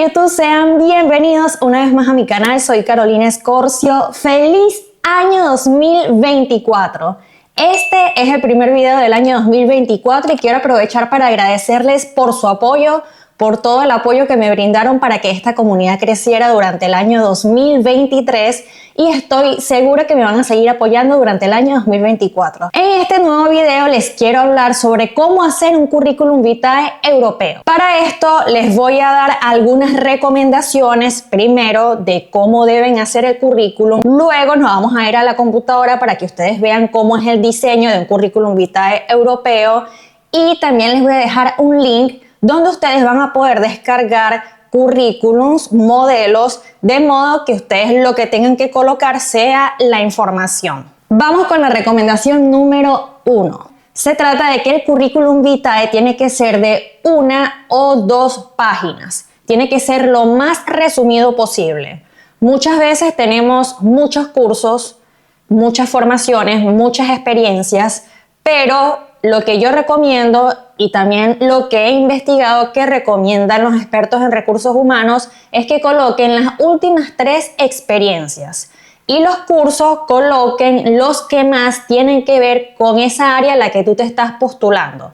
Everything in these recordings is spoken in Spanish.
YouTube, sean bienvenidos una vez más a mi canal. Soy Carolina Escorcio. ¡Feliz año 2024! Este es el primer video del año 2024 y quiero aprovechar para agradecerles por su apoyo, por todo el apoyo que me brindaron para que esta comunidad creciera durante el año 2023 y estoy segura que me van a seguir apoyando durante el año 2024. En este nuevo video les quiero hablar sobre cómo hacer un currículum vitae europeo. Para esto les voy a dar algunas recomendaciones, primero de cómo deben hacer el currículum, luego nos vamos a ir a la computadora para que ustedes vean cómo es el diseño de un currículum vitae europeo y también les voy a dejar un link donde ustedes van a poder descargar currículums, modelos, de modo que ustedes lo que tengan que colocar sea la información. Vamos con la recomendación número 1. Se trata de que el currículum vitae tiene que ser de 1 o 2 páginas. Tiene que ser lo más resumido posible. Muchas veces tenemos muchos cursos, muchas formaciones, muchas experiencias, pero lo que yo recomiendo y también lo que he investigado que recomiendan los expertos en recursos humanos es que coloquen las últimas 3 experiencias y los cursos coloquen los que más tienen que ver con esa área a la que tú te estás postulando.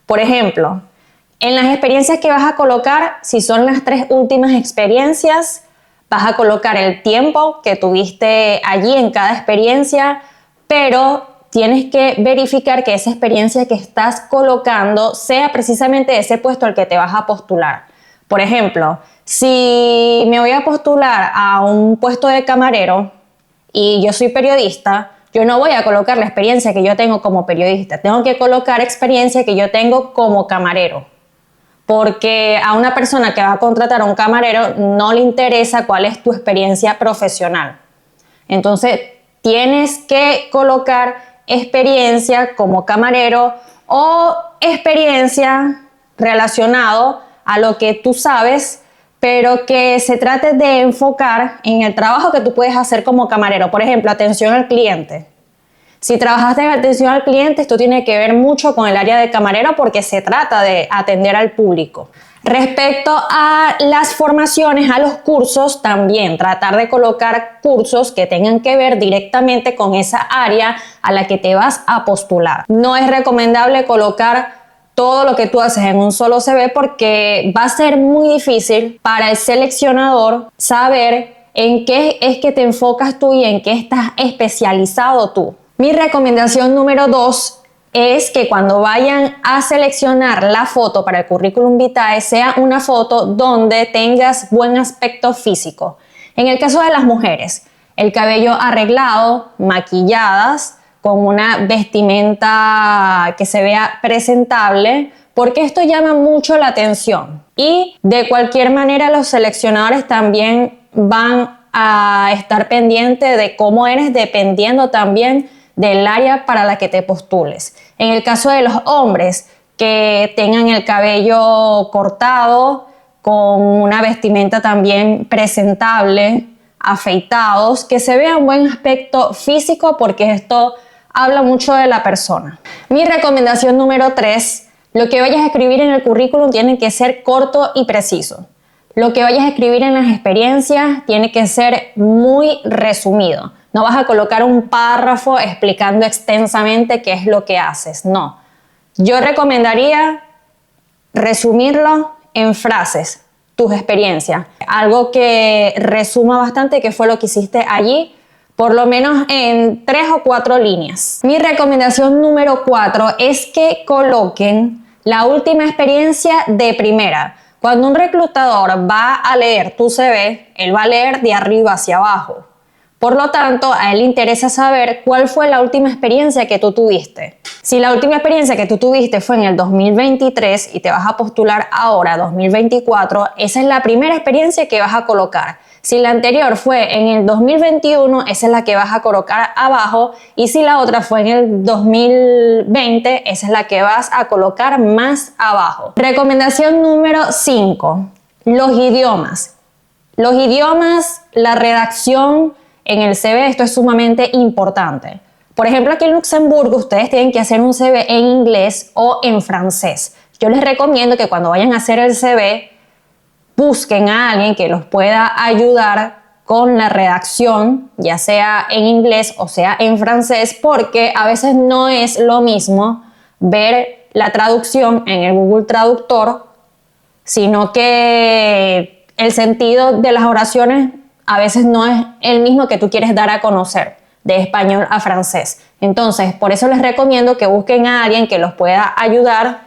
Por ejemplo, en las experiencias que vas a colocar, si son las 3 últimas experiencias, vas a colocar el tiempo que tuviste allí en cada experiencia, pero tienes que verificar que esa experiencia que estás colocando sea precisamente ese puesto al que te vas a postular. Por ejemplo, si me voy a postular a un puesto de camarero y yo soy periodista, yo no voy a colocar la experiencia que yo tengo como periodista, tengo que colocar experiencia que yo tengo como camarero. Porque a una persona que va a contratar a un camarero no le interesa cuál es tu experiencia profesional. Entonces, tienes que colocar experiencia como camarero o experiencia relacionado a lo que tú sabes, pero que se trate de enfocar en el trabajo que tú puedes hacer como camarero. Por ejemplo, atención al cliente. Si trabajaste en atención al cliente, esto tiene que ver mucho con el área de camarero porque se trata de atender al público. Respecto a las formaciones, a los cursos, también tratar de colocar cursos que tengan que ver directamente con esa área a la que te vas a postular. No es recomendable colocar todo lo que tú haces en un solo CV porque va a ser muy difícil para el seleccionador saber en qué es que te enfocas tú y en qué estás especializado tú. Mi recomendación número 2 es que cuando vayan a seleccionar la foto para el currículum vitae sea una foto donde tengas buen aspecto físico. En el caso de las mujeres, el cabello arreglado, maquilladas, con una vestimenta que se vea presentable, porque esto llama mucho la atención. Y de cualquier manera los seleccionadores también van a estar pendientes de cómo eres dependiendo también del área para la que te postules. En el caso de los hombres que tengan el cabello cortado, con una vestimenta también presentable, afeitados, que se vea un buen aspecto físico porque esto habla mucho de la persona. Mi recomendación número 3, lo que vayas a escribir en el currículum tiene que ser corto y preciso. Lo que vayas a escribir en las experiencias tiene que ser muy resumido. No vas a colocar un párrafo explicando extensamente qué es lo que haces, no. Yo recomendaría resumirlo en frases, tus experiencias. Algo que resuma bastante qué fue lo que hiciste allí, por lo menos en 3 o 4 líneas. Mi recomendación número 4 es que coloquen la última experiencia de primera. Cuando un reclutador va a leer tu CV, él va a leer de arriba hacia abajo. Por lo tanto, a él le interesa saber cuál fue la última experiencia que tú tuviste. Si la última experiencia que tú tuviste fue en el 2023 y te vas a postular ahora, 2024, esa es la primera experiencia que vas a colocar. Si la anterior fue en el 2021, esa es la que vas a colocar abajo. Y si la otra fue en el 2020, esa es la que vas a colocar más abajo. Recomendación número 5. Los idiomas. Los idiomas, la redacción en el CV, esto es sumamente importante. Por ejemplo, aquí en Luxemburgo ustedes tienen que hacer un CV en inglés o en francés. Yo les recomiendo que cuando vayan a hacer el CV busquen a alguien que los pueda ayudar con la redacción, ya sea en inglés o sea en francés, porque a veces no es lo mismo ver la traducción en el Google Traductor, sino que el sentido de las oraciones a veces no es el mismo que tú quieres dar a conocer de español a francés. Entonces, por eso les recomiendo que busquen a alguien que los pueda ayudar.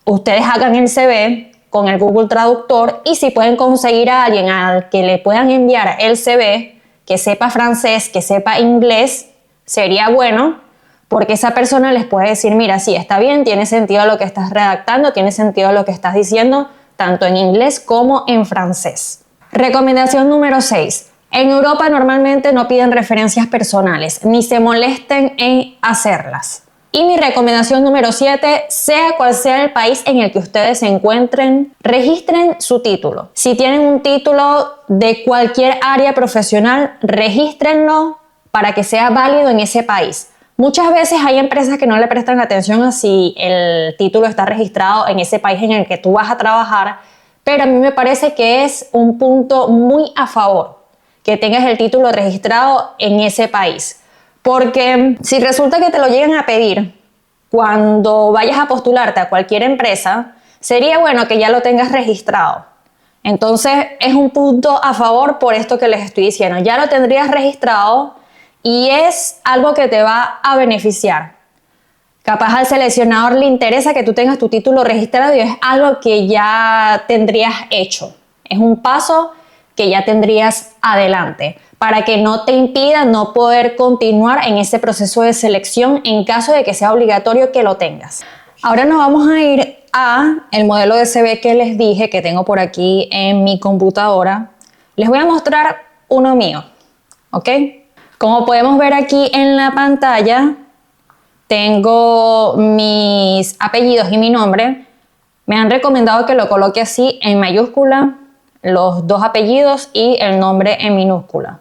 Ustedes hagan el CV con el Google Traductor, y si pueden conseguir a alguien al que le puedan enviar el CV que sepa francés, que sepa inglés, sería bueno, porque esa persona les puede decir, mira, sí, está bien, tiene sentido lo que estás redactando, tiene sentido lo que estás diciendo, tanto en inglés como en francés. Recomendación número 6. En Europa normalmente no piden referencias personales, ni se molesten en hacerlas. Y mi recomendación número 7, sea cual sea el país en el que ustedes se encuentren, registren su título. Si tienen un título de cualquier área profesional, regístrenlo para que sea válido en ese país. Muchas veces hay empresas que no le prestan atención a si el título está registrado en ese país en el que tú vas a trabajar, pero a mí me parece que es un punto muy a favor que tengas el título registrado en ese país. Porque si resulta que te lo llegan a pedir cuando vayas a postularte a cualquier empresa, sería bueno que ya lo tengas registrado. Entonces es un punto a favor por esto que les estoy diciendo. Ya lo tendrías registrado y es algo que te va a beneficiar. Capaz al seleccionador le interesa que tú tengas tu título registrado y es algo que ya tendrías hecho. Es un paso que ya tendrías adelante, para que no te impida no poder continuar en ese proceso de selección en caso de que sea obligatorio que lo tengas. Ahora nos vamos a ir a el modelo de CV que les dije que tengo por aquí en mi computadora. Les voy a mostrar uno mío, ¿ok? Como podemos ver aquí en la pantalla, tengo mis apellidos y mi nombre. Me han recomendado que lo coloque así en mayúscula, los dos apellidos y el nombre en minúscula.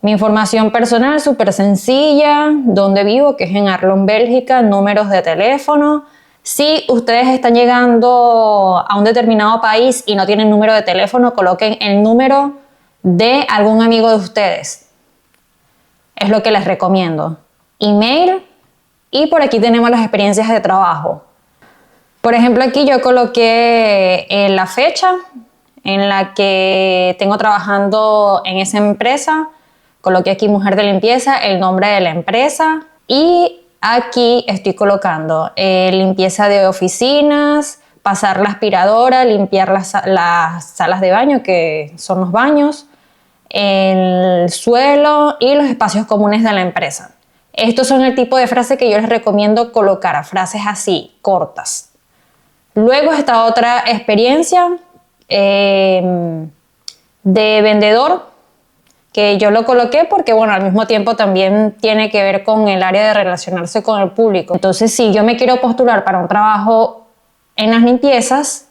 Mi información personal súper sencilla, dónde vivo, que es en Arlon, Bélgica, números de teléfono. Si ustedes están llegando a un determinado país y no tienen número de teléfono, coloquen el número de algún amigo de ustedes. Es lo que les recomiendo. Email, y por aquí tenemos las experiencias de trabajo. Por ejemplo, aquí yo coloqué la fecha en la que tengo trabajando en esa empresa. Coloqué aquí mujer de limpieza, el nombre de la empresa, y aquí estoy colocando limpieza de oficinas, pasar la aspiradora, limpiar las salas de baño, que son los baños, el suelo y los espacios comunes de la empresa. Estos son el tipo de frases que yo les recomiendo colocar, frases así, cortas. Luego está otra experiencia de vendedor, que yo lo coloqué porque, bueno, al mismo tiempo también tiene que ver con el área de relacionarse con el público. Entonces, si yo me quiero postular para un trabajo en las limpiezas,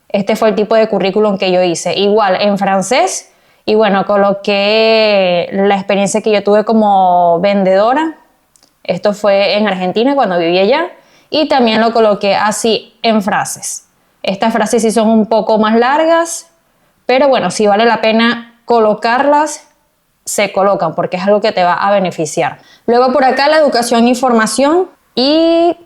este fue el tipo de currículum que yo hice. Igual en francés, y bueno, coloqué la experiencia que yo tuve como vendedora. Esto fue en Argentina cuando vivía allá, y también lo coloqué así en frases. Estas frases sí son un poco más largas, pero bueno, si vale la pena colocarlas, se colocan porque es algo que te va a beneficiar. Luego por acá la educación e información, y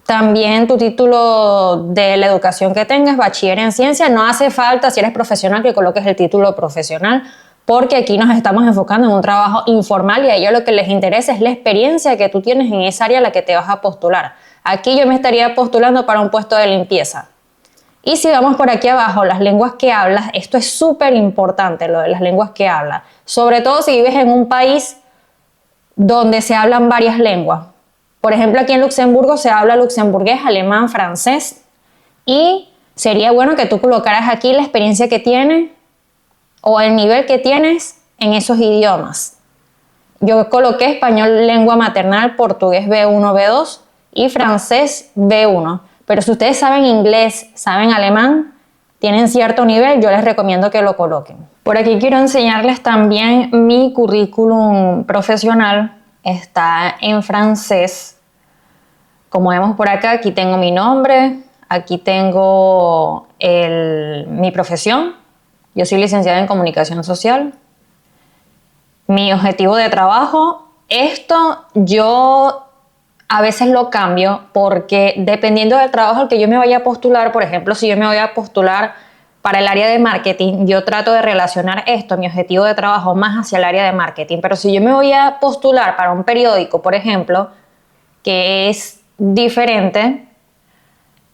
también tu título de la educación que tengas, bachiller en ciencia. No hace falta, si eres profesional, que coloques el título profesional, porque aquí nos estamos enfocando en un trabajo informal y a ellos lo que les interesa es la experiencia que tú tienes en esa área a la que te vas a postular. Aquí yo me estaría postulando para un puesto de limpieza. Y si vamos por aquí abajo, las lenguas que hablas, esto es súper importante, lo de las lenguas que hablas. Sobre todo si vives en un país donde se hablan varias lenguas. Por ejemplo, aquí en Luxemburgo se habla luxemburgués, alemán, francés. Y sería bueno que tú colocaras aquí la experiencia que tienes o el nivel que tienes en esos idiomas. Yo coloqué español lengua maternal, portugués B1, B2 y francés B1. Pero si ustedes saben inglés, saben alemán, tienen cierto nivel, yo les recomiendo que lo coloquen. Por aquí quiero enseñarles también mi currículum profesional. Está en francés. Como vemos por acá, aquí tengo mi nombre, aquí tengo mi profesión. Yo soy licenciada en comunicación social. Mi objetivo de trabajo, esto yo a veces lo cambio porque dependiendo del trabajo al que yo me vaya a postular, por ejemplo, si yo me voy a postular para el área de marketing, yo trato de relacionar esto, mi objetivo de trabajo, más hacia el área de marketing. Pero si yo me voy a postular para un periódico, por ejemplo, que es diferente,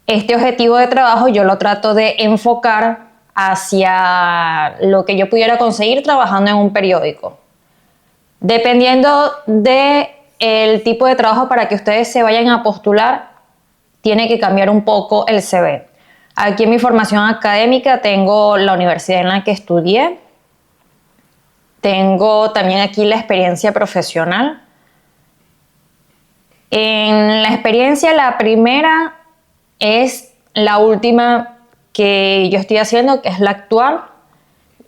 este objetivo de trabajo yo lo trato de enfocar hacia lo que yo pudiera conseguir trabajando en un periódico. Dependiendo del tipo de trabajo para que ustedes se vayan a postular, tiene que cambiar un poco el CV. Aquí en mi formación académica tengo la universidad en la que estudié, tengo también aquí la experiencia profesional. En la experiencia, la primera es la última que yo estoy haciendo, que es la actual.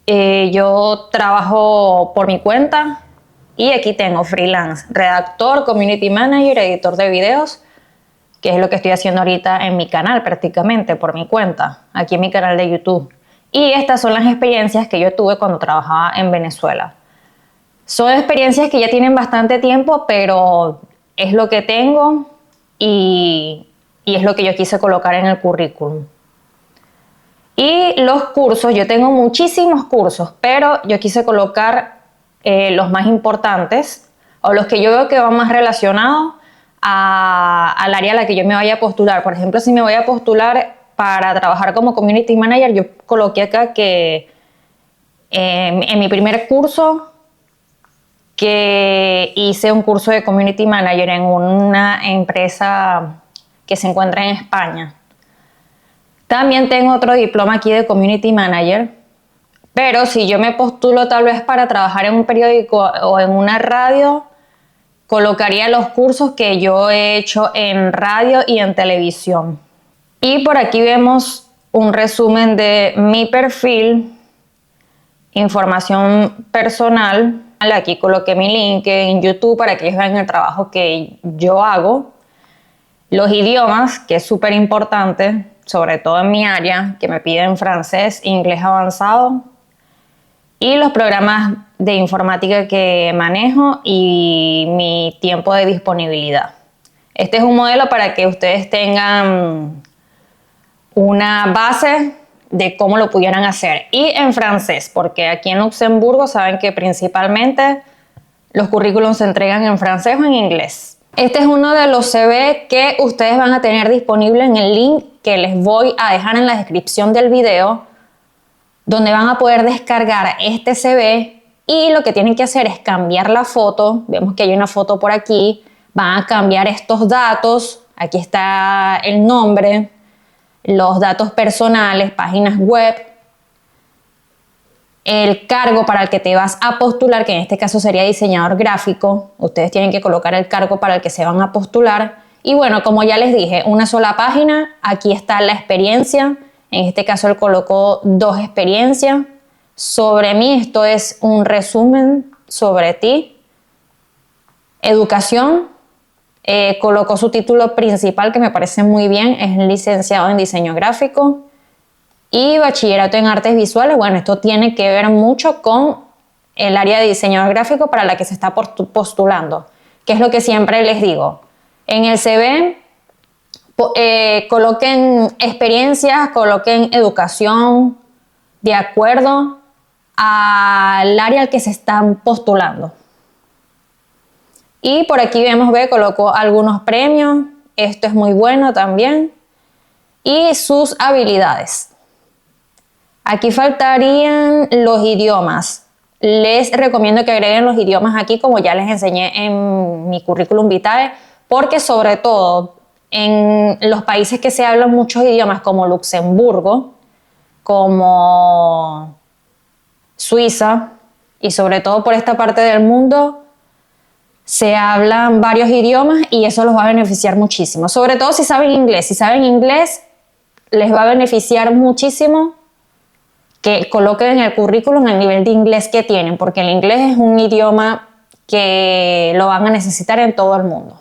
Yo trabajo por mi cuenta y aquí tengo freelance, redactor, community manager, editor de videos, que es lo que estoy haciendo ahorita en mi canal prácticamente por mi cuenta, aquí en mi canal de YouTube. Y estas son las experiencias que yo tuve cuando trabajaba en Venezuela. Son experiencias que ya tienen bastante tiempo, pero es lo que tengo y es lo que yo quise colocar en el currículum. Y los cursos, yo tengo muchísimos cursos, pero yo quise colocar los más importantes o los que yo veo que van más relacionados al área a la que yo me vaya a postular. Por ejemplo, si me voy a postular para trabajar como community manager, yo coloqué acá que en mi primer curso que hice un curso de community manager en una empresa que se encuentra en España. También tengo otro diploma aquí de community manager, pero si yo me postulo tal vez para trabajar en un periódico o en una radio, colocaría los cursos que yo he hecho en radio y en televisión. Y por aquí vemos un resumen de mi perfil, información personal. Aquí coloqué mi link en YouTube para que ellos vean el trabajo que yo hago. Los idiomas, que es súper importante, sobre todo en mi área, que me piden francés, inglés avanzado. Y los programas de informática que manejo y mi tiempo de disponibilidad. Este es un modelo para que ustedes tengan una base de cómo lo pudieran hacer. Y en francés, porque aquí en Luxemburgo saben que principalmente los currículums se entregan en francés o en inglés. Este es uno de los CV que ustedes van a tener disponible en el link que les voy a dejar en la descripción del video, donde van a poder descargar este CV y lo que tienen que hacer es cambiar la foto. Vemos que hay una foto por aquí. Van a cambiar estos datos. Aquí está el nombre, los datos personales, páginas web, el cargo para el que te vas a postular, que en este caso sería diseñador gráfico. Ustedes tienen que colocar el cargo para el que se van a postular. Y bueno, como ya les dije, una sola página. Aquí está la experiencia. En este caso él colocó 2 experiencias. Sobre mí, esto es un resumen sobre ti. Educación. Colocó su título principal, que me parece muy bien, es licenciado en diseño gráfico. Y bachillerato en artes visuales. Bueno, esto tiene que ver mucho con el área de diseño gráfico para la que se está postulando, que es lo que siempre les digo. En el CV, coloquen experiencias, coloquen educación de acuerdo al área al que se están postulando. Y por aquí vemos, colocó algunos premios. Esto es muy bueno también. Y sus habilidades. Aquí faltarían los idiomas. Les recomiendo que agreguen los idiomas aquí, como ya les enseñé en mi currículum vitae, porque sobre todo en los países que se hablan muchos idiomas, como Luxemburgo, como Suiza, y sobre todo por esta parte del mundo, se hablan varios idiomas y eso los va a beneficiar muchísimo. Sobre todo si saben inglés. Si saben inglés, les va a beneficiar muchísimo que coloquen en el currículum el nivel de inglés que tienen, porque el inglés es un idioma que lo van a necesitar en todo el mundo.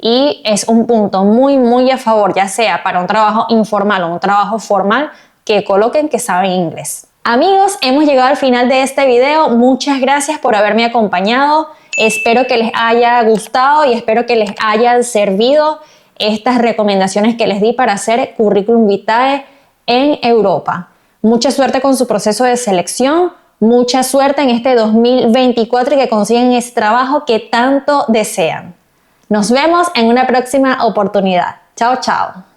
Y es un punto muy, muy a favor, ya sea para un trabajo informal o un trabajo formal, que coloquen que saben inglés. Amigos, hemos llegado al final de este video. Muchas gracias por haberme acompañado. Espero que les haya gustado y espero que les hayan servido estas recomendaciones que les di para hacer currículum vitae en Europa. Mucha suerte con su proceso de selección, mucha suerte en este 2024 y que consigan ese trabajo que tanto desean. Nos vemos en una próxima oportunidad. Chao, chao.